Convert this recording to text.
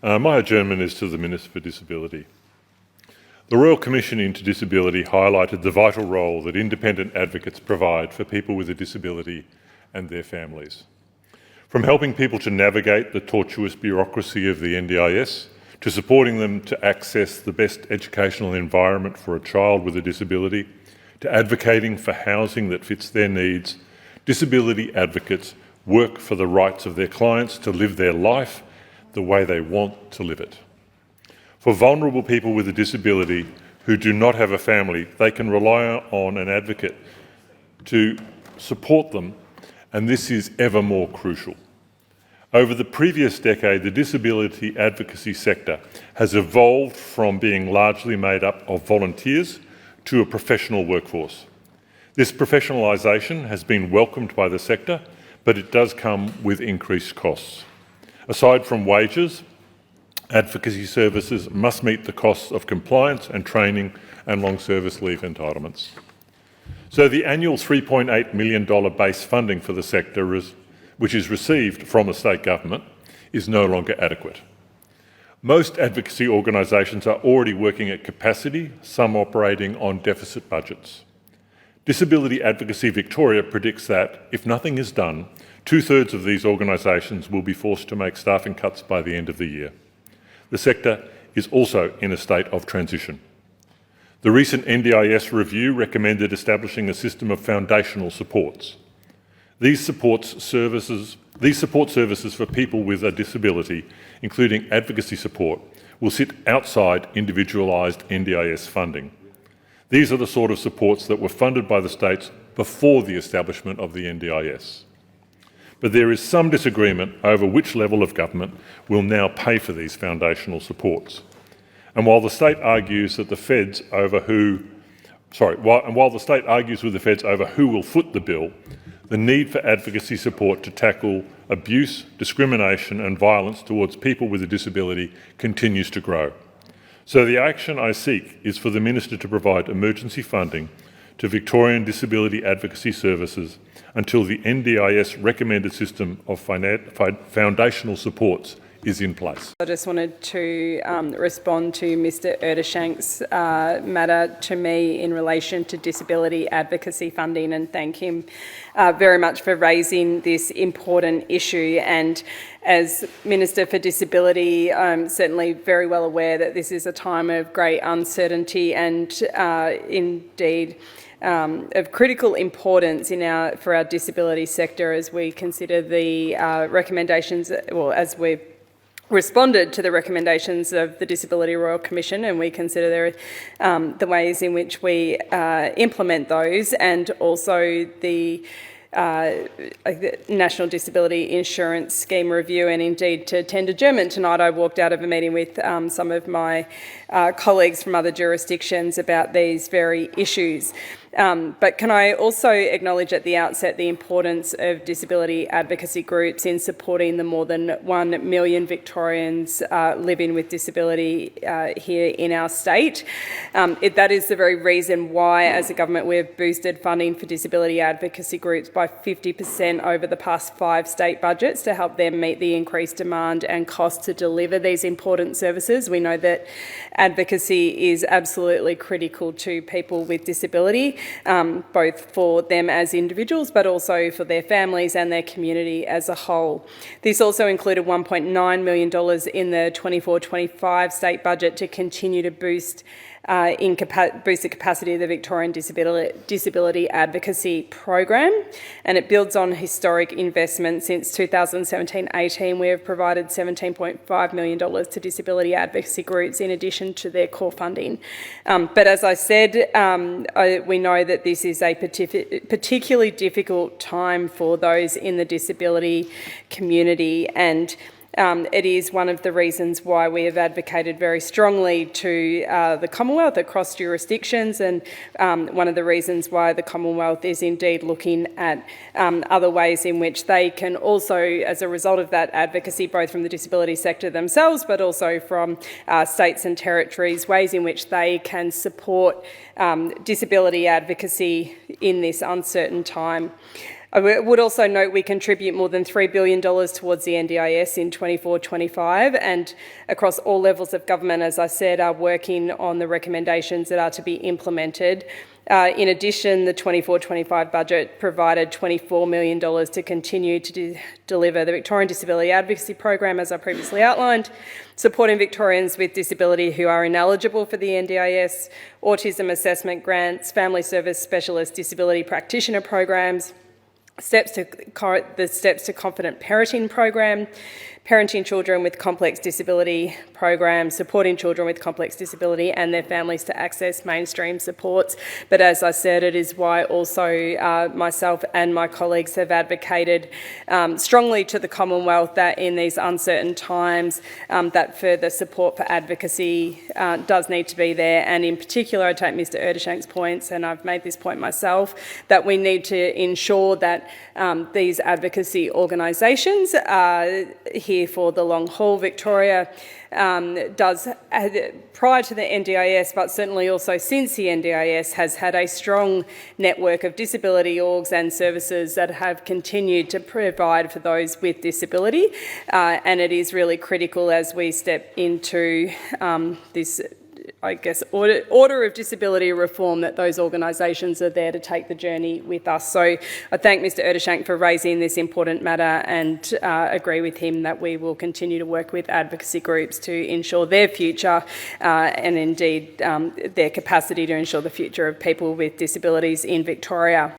My adjournment is to the Minister for Disability. The Royal Commission into Disability highlighted the vital role that independent advocates provide for people with a disability and their families. From helping people to navigate the tortuous bureaucracy of the NDIS, to supporting them to access the best educational environment for a child with a disability, to advocating for housing that fits their needs, disability advocates work for the rights of their clients to live their life the way they want to live it. For vulnerable people with a disability who do not have a family, they can rely on an advocate to support them, and this is ever more crucial. Over the previous decade, the disability advocacy sector has evolved from being largely made up of volunteers to a professional workforce. This professionalisation has been welcomed by the sector, but it does come with increased costs. Aside from wages, advocacy services must meet the costs of compliance and training and long service leave entitlements. So the annual $3.8 million base funding for the sector, which is received from the state government, is no longer adequate. Most advocacy organisations are already working at capacity, some operating on deficit budgets. Disability Advocacy Victoria predicts that, if nothing is done, 2/3 of these organisations will be forced to make staffing cuts by the end of the year. The sector is also in a state of transition. The recent NDIS review recommended establishing a system of foundational supports. These support services for people with a disability, including advocacy support, will sit outside individualised NDIS funding. These are the sort of supports that were funded by the states before the establishment of the NDIS. But there is some disagreement over which level of government will now pay for these foundational supports. And while the state argues with the feds over who will foot the bill, the need for advocacy support to tackle abuse, discrimination and violence towards people with a disability continues to grow. So the action I seek is for the Minister to provide emergency funding to Victorian Disability Advocacy Services until the NDIS recommended system of foundational supports is in place. I just wanted to respond to Mr Ettershank's matter to me in relation to disability advocacy funding and thank him very much for raising this important issue. And as Minister for Disability, I'm certainly very well aware that this is a time of great uncertainty and indeed of critical importance for our disability sector as we consider the recommendations, well, as we've responded to the recommendations of the Disability Royal Commission, and we consider the ways in which we implement those, and also the National Disability Insurance Scheme review, and indeed to attend adjournment tonight. I walked out of a meeting with some of my colleagues from other jurisdictions about these very issues. But can I also acknowledge at the outset the importance of disability advocacy groups in supporting the more than 1 million Victorians living with disability here in our state. That is the very reason why, as a government, we've boosted funding for disability advocacy groups by 50% over the past 5 state budgets to help them meet the increased demand and cost to deliver these important services. We know that advocacy is absolutely critical to people with disability, both for them as individuals, but also for their families and their community as a whole. This also included $1.9 million in the 24-25 state budget to continue to boost the capacity of the Victorian Disability Advocacy Program, and it builds on historic investment. Since 2017-18, we have provided $17.5 million to disability advocacy groups in addition to their core funding. But as I said, we know that this is a particularly difficult time for those in the disability community, and it is one of the reasons why we have advocated very strongly to the Commonwealth across jurisdictions, and one of the reasons why the Commonwealth is indeed looking at other ways in which they can also, as a result of that advocacy, both from the disability sector themselves but also from states and territories, ways in which they can support disability advocacy in this uncertain time. would also note we contribute more than $3 billion towards the NDIS in 24-25, and across all levels of government, as I said, are working on the recommendations that are to be implemented. In addition, the 24-25 budget provided $24 million to continue to deliver the Victorian Disability Advocacy Program, as I previously outlined, supporting Victorians with disability who are ineligible for the NDIS, autism assessment grants, family service specialist disability practitioner programs, the Steps to Confident Parenting program, parenting children with complex disability program, supporting children with complex disability and their families to access mainstream supports. But as I said, it is why also myself and my colleagues have advocated strongly to the Commonwealth that in these uncertain times that further support for advocacy does need to be there. And in particular, I take Mr Ettershank's points, and I've made this point myself, that we need to ensure that these advocacy organisations are here for the long haul. Victoria does, prior to the NDIS, but certainly also since the NDIS, has had a strong network of disability orgs and services that have continued to provide for those with disability, and it is really critical as we step into this, I guess, order of disability reform, that those organisations are there to take the journey with us. So I thank Mr Ettershank for raising this important matter, and agree with him that we will continue to work with advocacy groups to ensure their future and indeed their capacity to ensure the future of people with disabilities in Victoria.